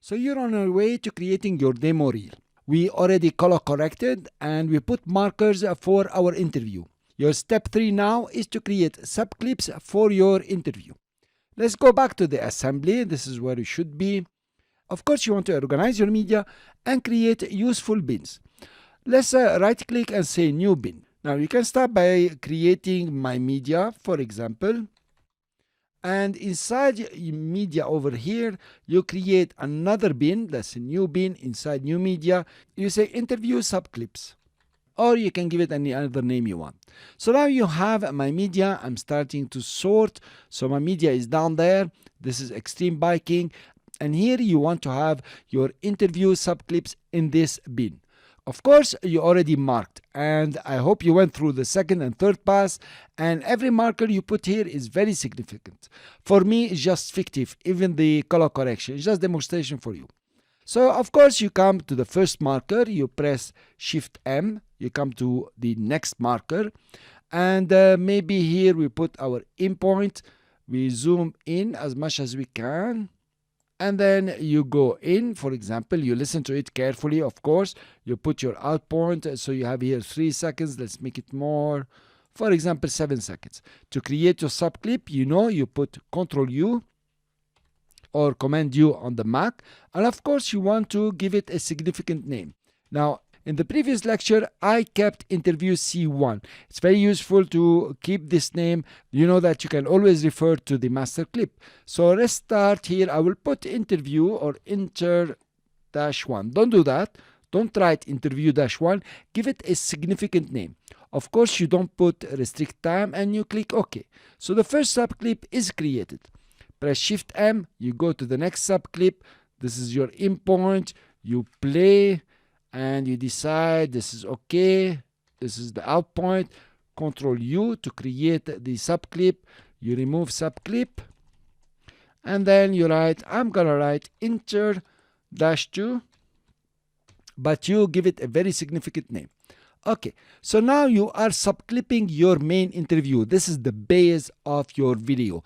So you're on your way to creating your demo reel. We already color corrected and we put markers for our interview. Your step 3 now is to create subclips for your interview. Let's go back to the assembly. This is where you should be. Of course, you want to organize your media and create useful bins. Let's right click and say new bin. Now you can start by creating my media, for example. And inside media over here, you create another bin. That's a new bin. Inside new media, you say interview subclips. Or you can give it any other name you want. So now you have my media. I'm starting to sort. So my media is down there. This is extreme biking. And here you want to have your interview subclips in this bin. Of course, you already marked, and I hope you went through the second and third pass, and every marker you put here is very significant. For me, it's just fictive, even the color correction, it's just demonstration for you. So, of course, you come to the first marker, you press Shift M, you come to the next marker, and maybe here we put our in point, we zoom in as much as we can. And then you go in, for example, you listen to it carefully, of course. You put your out point, so you have here 3 seconds. Let's make it more, for example, 7 seconds. To create your subclip, you put Ctrl U or Command U on the Mac. And of course, you want to give it a significant name. Now, in the previous lecture, I kept interview C1. It's very useful to keep this name. You know that you can always refer to the master clip. So let's start here. I will put interview or inter-1. Don't do that. Don't write interview-1. Give it a significant name. Of course, you don't put restrict time and you click OK. So the first subclip is created. Press Shift M. You go to the next subclip. This is your in point. You play. And you decide this is okay, this is the out point. Ctrl U to create the subclip. You remove subclip. And then you write, I'm going to write inter-2. But you give it a very significant name. Okay, so now you are subclipping your main interview. This is the base of your video.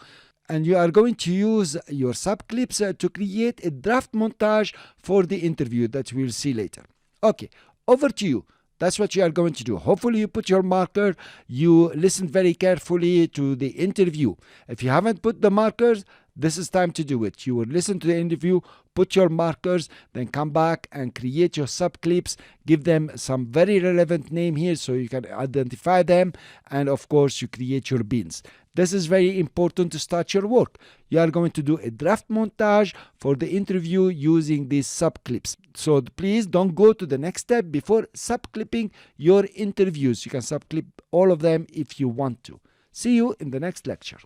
And you are going to use your subclips to create a draft montage for the interview that we'll see later. Okay, over to you. That's what you are going to do. Hopefully you put your marker, you listen very carefully to the interview. If you haven't put the markers, this is time to do it. You will listen to the interview, put your markers, then come back and create your subclips. Give them some very relevant name here so you can identify them. And of course, you create your bins. This is very important to start your work. You are going to do a draft montage for the interview using these subclips. So please don't go to the next step before subclipping your interviews. You can subclip all of them if you want to. See you in the next lecture.